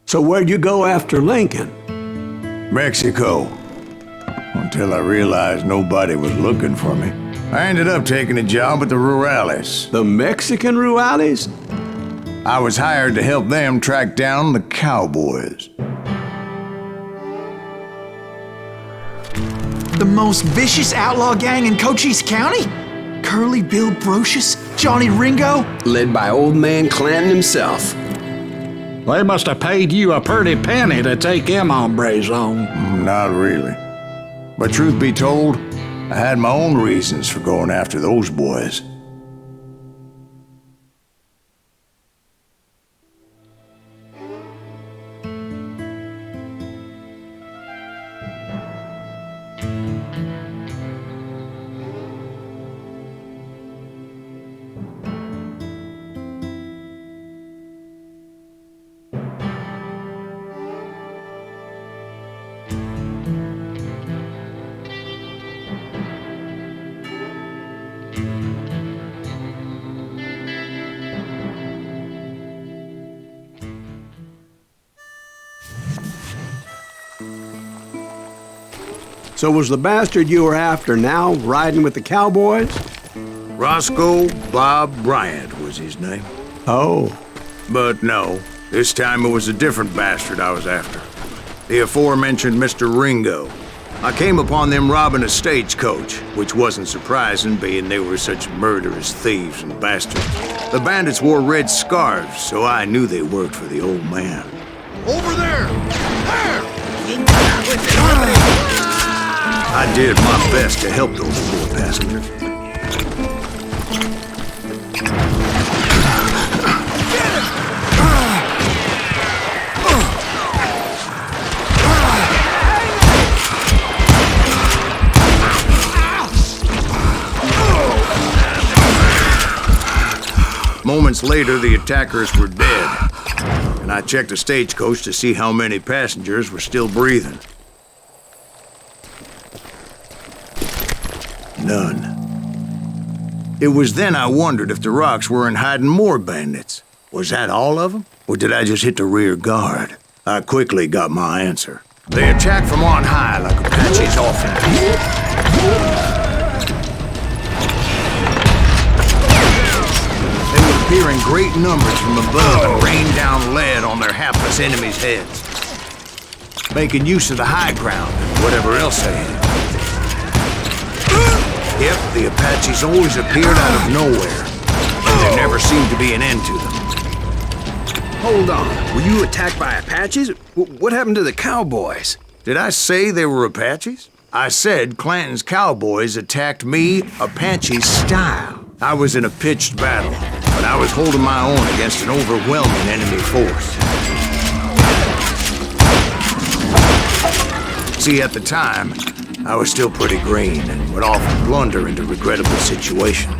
So where'd you go after Lincoln? Mexico. Until I realized nobody was looking for me. I ended up taking a job at the Rurales. The Mexican Rurales? I was hired to help them track down the cowboys. The most vicious outlaw gang in Cochise County? Curly Bill Brocious? Johnny Ringo? Led by old man Clanton himself. They must have paid you a pretty penny to take them hombres on. Not really. But truth be told, I had my own reasons for going after those boys. So was the bastard you were after now riding with the cowboys? Roscoe Bob Bryant was his name. Oh. But no, this time it was a different bastard I was after. The aforementioned Mr. Ringo. I came upon them robbing a stagecoach, which wasn't surprising, being they were such murderous thieves and bastards. The bandits wore red scarves, so I knew they worked for the old man. Over there! There! I did my best to help those poor passengers. Moments later, the attackers were dead, and I checked the stagecoach to see how many passengers were still breathing. None. It was then I wondered if the rocks weren't hiding more bandits. Was that all of them? Or did I just hit the rear guard? I quickly got my answer. They attacked from on high like Apaches often do. They would appear in great numbers from above and rain down lead on their hapless enemies' heads, making use of the high ground and whatever else they had. Yep, the Apaches always appeared out of nowhere, and there never seemed to be an end to them. Hold on. Were you attacked by Apaches? What happened to the cowboys? Did I say they were Apaches? I said Clanton's cowboys attacked me Apache style. I was in a pitched battle, but I was holding my own against an overwhelming enemy force. See, at the time, I was still pretty green and would often blunder into regrettable situations.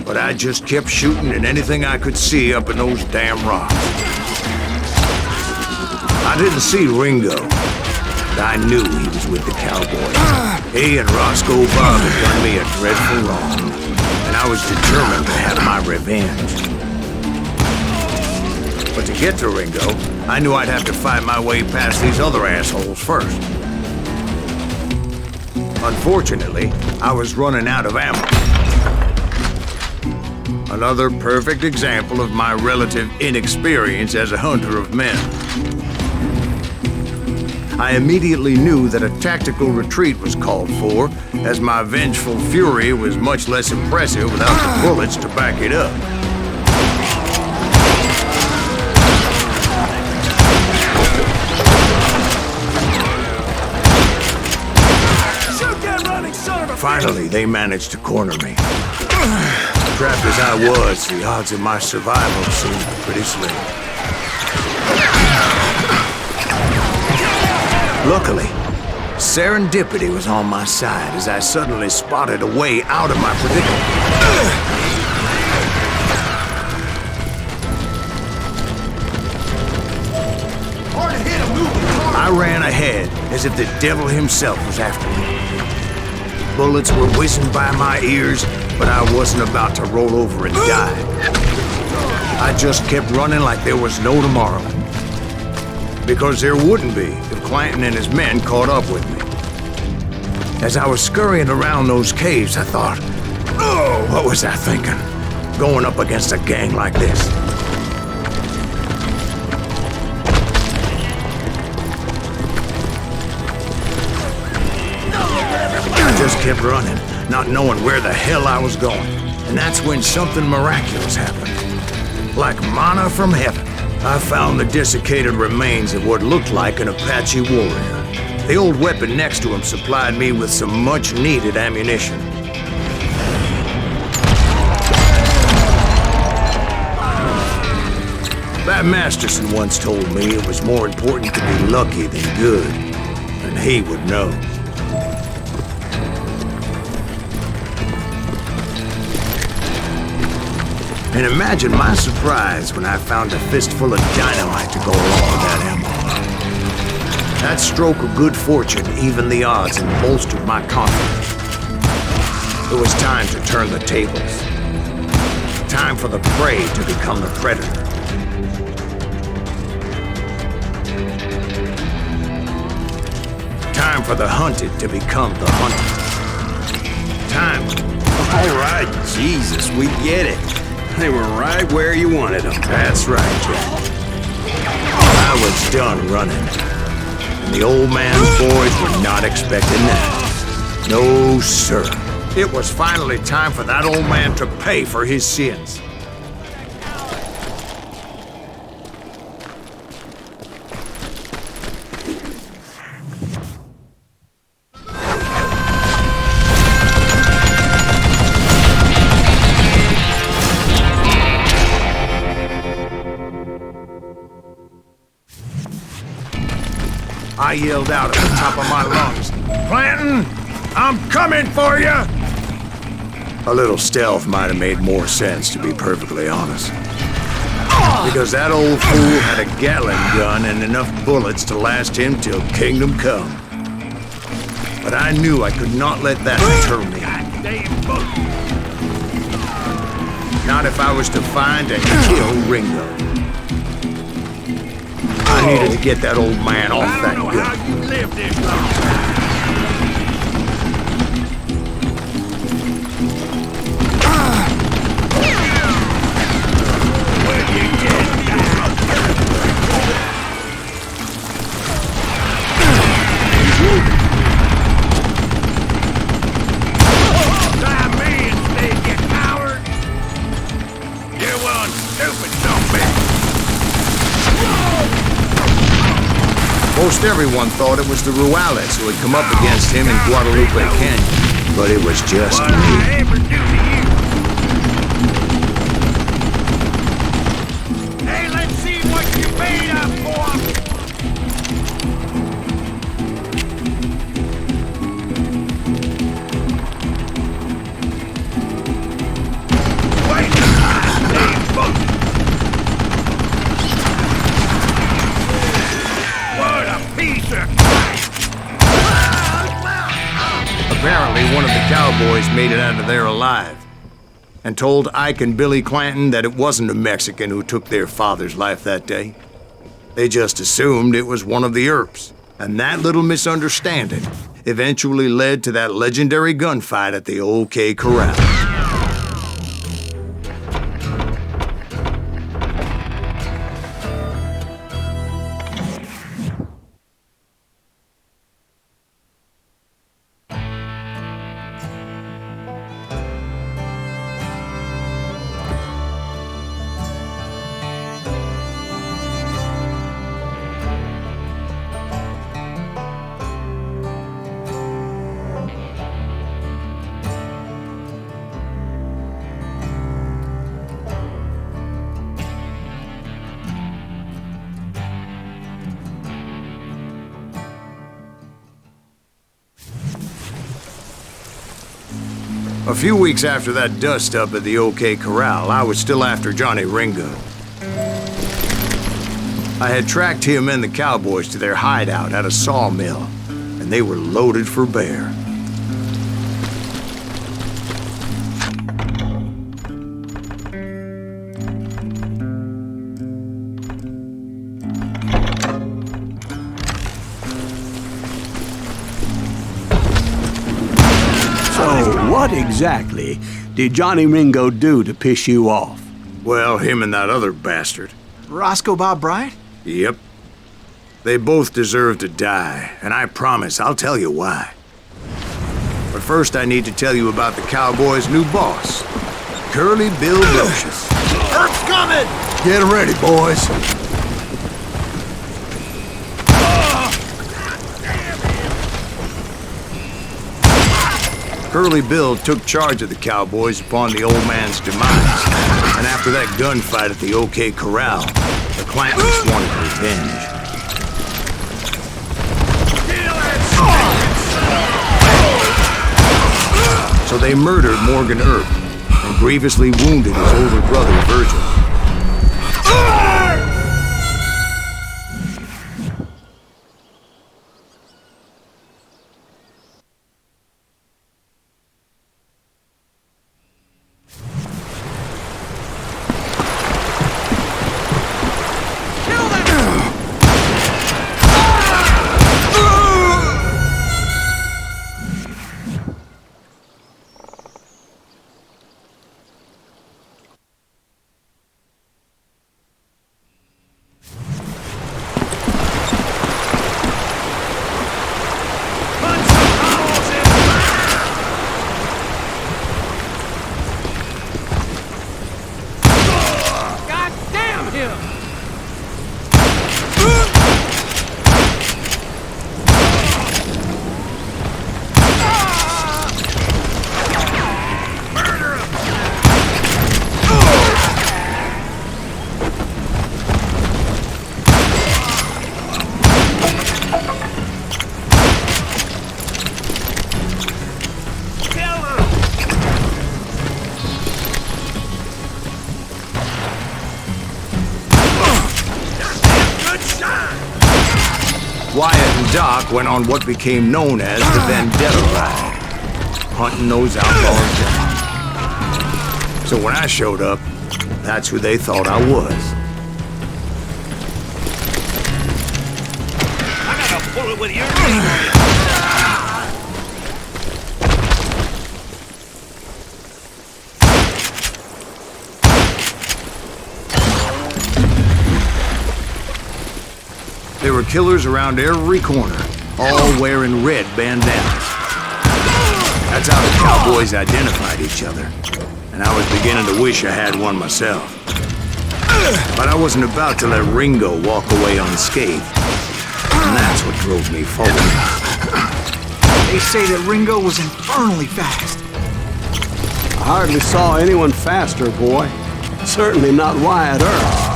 But I just kept shooting at anything I could see up in those damn rocks. I didn't see Ringo, but I knew he was with the cowboys. He and Roscoe Bob had done me a dreadful wrong, and I was determined to have my revenge. But to get to Ringo, I knew I'd have to fight my way past these other assholes first. Unfortunately, I was running out of ammo. Another perfect example of my relative inexperience as a hunter of men. I immediately knew that a tactical retreat was called for, as my vengeful fury was much less impressive without the bullets to back it up. Finally, they managed to corner me. Trapped as I was, the odds of my survival seemed pretty slim. Luckily, serendipity was on my side as I suddenly spotted a way out of my predicament. I ran ahead as if the devil himself was after me. Bullets were whizzing by my ears, but I wasn't about to roll over and die. I just kept running like there was no tomorrow. Because there wouldn't be if Clanton and his men caught up with me. As I was scurrying around those caves, I thought, oh, what was I thinking? Going up against a gang like this. I just kept running, not knowing where the hell I was going. And that's when something miraculous happened. Like manna from heaven, I found the desiccated remains of what looked like an Apache warrior. The old weapon next to him supplied me with some much-needed ammunition. That Masterson once told me it was more important to be lucky than good, and he would know. And imagine my surprise when I found a fistful of dynamite to go along with that ammo. That stroke of good fortune evened the odds and bolstered my confidence. It was time to turn the tables. Time for the prey to become the predator. Time for the hunted to become the hunted. Time. All right, Jesus, we get it. They were right where you wanted them. That's right, Jack. I was done running. And the old man's boys were not expecting that. No, sir. It was finally time for that old man to pay for his sins. I yelled out at the top of my lungs, "Clanton, I'm coming for you!" A little stealth might have made more sense, to be perfectly honest. Because that old fool had a Gatling gun and enough bullets to last him till kingdom come. But I knew I could not let that deter me. Not if I was to find and kill Ringo. I needed to get that old man off that gun. How you live this long. Where'd you get Try me instead, you coward! You're one stupid zombie! Most everyone thought it was the Ruales who had come up against him in Guadalupe Canyon, but it was just me. Hey, let's see what you made up for! Wait! Apparently, one of the cowboys made it out of there alive and told Ike and Billy Clanton that it wasn't a Mexican who took their father's life that day. They just assumed it was one of the Earps, and that little misunderstanding eventually led to that legendary gunfight at the OK Corral. A few weeks after that dust-up at the OK Corral, I was still after Johnny Ringo. I had tracked him and the cowboys to their hideout at a sawmill, and they were loaded for bear. exactly did Johnny Ringo do to piss you off? Well, him and that other bastard. Roscoe Bob Bryant? Yep. They both deserve to die, and I promise I'll tell you why. But first I need to tell you about the Cowboys' new boss, Curly Bill Brocious. Earth's coming! Get ready, boys. Curly Bill took charge of the Cowboys upon the old man's demise, and after that gunfight at the OK Corral, the Clantons wanted revenge. So they murdered Morgan Earp and grievously wounded his older brother, Virgil. Wyatt and Doc went on what became known as the Vendetta Ride, hunting those outlaws down. So when I showed up, that's who they thought I was. I got a bullet with your There were killers around every corner, all wearing red bandanas. That's how the Cowboys identified each other, and I was beginning to wish I had one myself. But I wasn't about to let Ringo walk away unscathed, and that's what drove me forward. They say that Ringo was infernally fast. I hardly saw anyone faster, boy. Certainly not Wyatt Earp.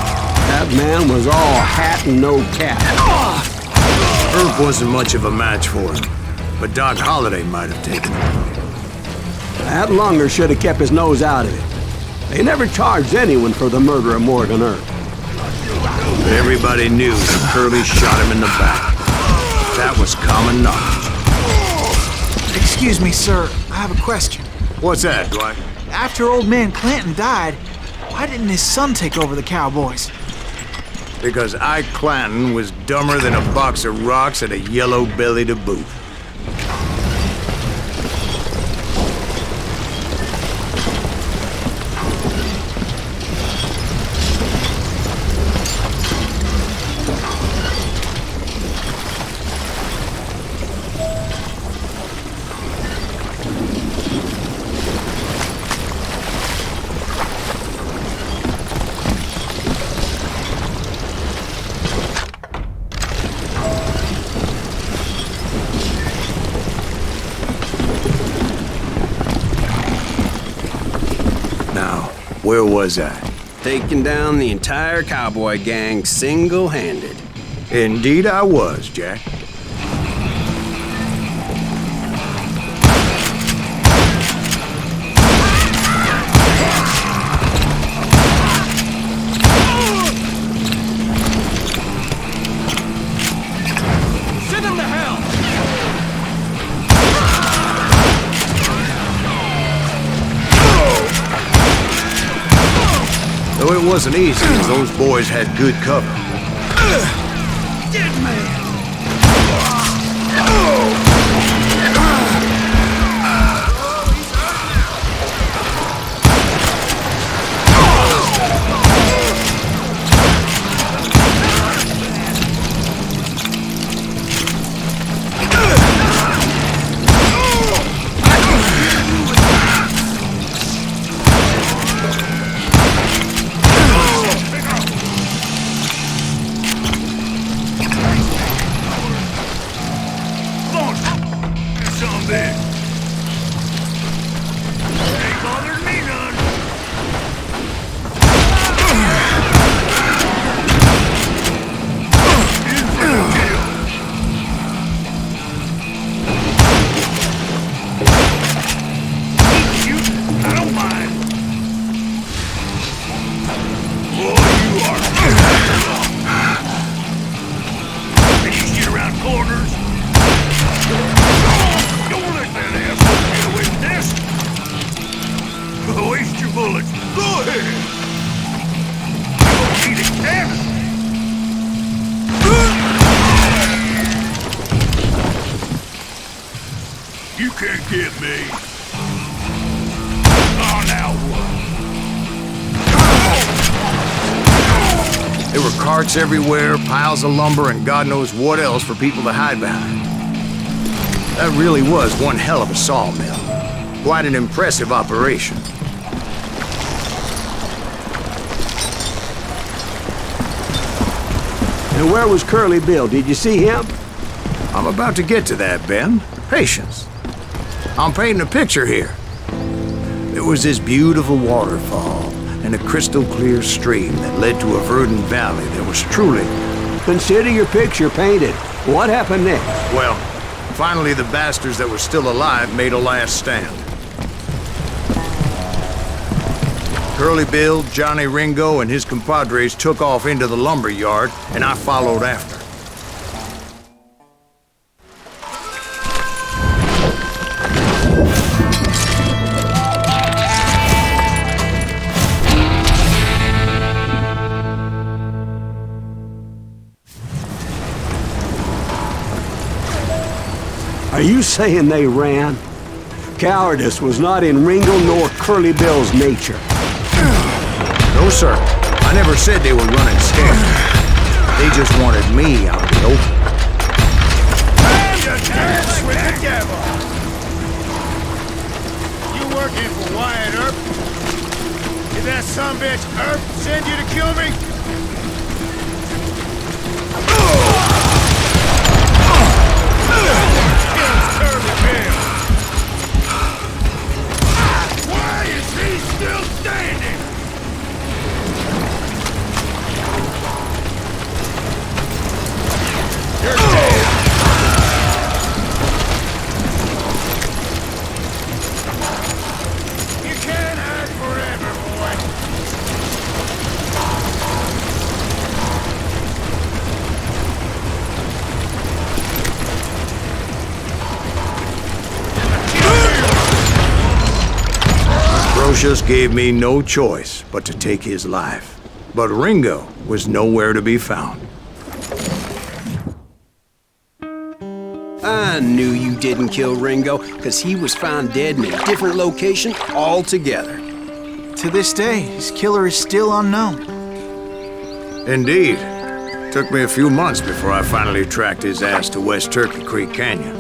That man was all hat and no cap. Earp wasn't much of a match for him, but Doc Holliday might have taken him. That Lunger should have kept his nose out of it. They never charged anyone for the murder of Morgan Earp. But everybody knew that Curly shot him in the back. That was common knowledge. Excuse me, sir. I have a question. What's that, Dwight? After old man Clanton died, why didn't his son take over the Cowboys? Because Ike Clanton was dumber than a box of rocks and a yellow belly to boot. Where was I? Taking down the entire cowboy gang single-handed. Indeed I was, Jack. Send him to hell! Though it wasn't easy, as those boys had good cover. Dead man! bullets. Go ahead. Don't need a cannon. You can't get me. Oh, now what? There were carts everywhere, piles of lumber, and God knows what else for people to hide behind. That really was one hell of a sawmill. Quite an impressive operation. And where was Curly Bill? Did you see him? I'm about to get to that, Ben. Patience. I'm painting a picture here. There was this beautiful waterfall and a crystal clear stream that led to a verdant valley that was truly... Consider your picture painted. What happened next? Well, finally the bastards that were still alive made a last stand. Curly Bill, Johnny Ringo, and his compadres took off into the lumber yard, and I followed after. Are you saying they ran? Cowardice was not in Ringo nor Curly Bill's nature. No, sir. I never said they were running scared. They just wanted me out in the open. You dance with the devil. You working for Wyatt Earp? Did that sumbitch Earp send you to kill me? Why is he still standing? You're dead. You can't hide forever, boy. Brocious gave me no choice but to take his life. But Ringo was nowhere to be found. I knew you didn't kill Ringo, because he was found dead in a different location altogether. To this day, his killer is still unknown. Indeed. Took me a few months before I finally tracked his ass to West Turkey Creek Canyon.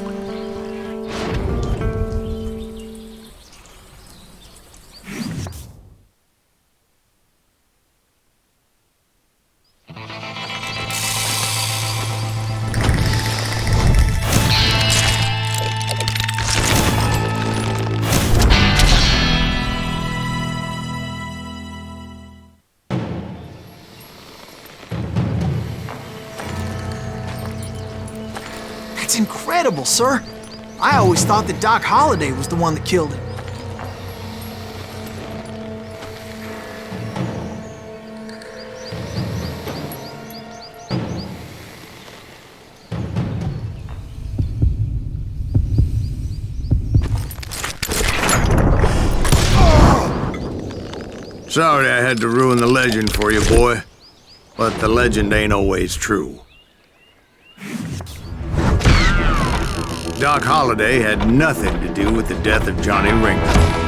That's incredible, sir. I always thought that Doc Holliday was the one that killed him. Sorry I had to ruin the legend for you, boy. But the legend ain't always true. Doc Holliday had nothing to do with the death of Johnny Ringo.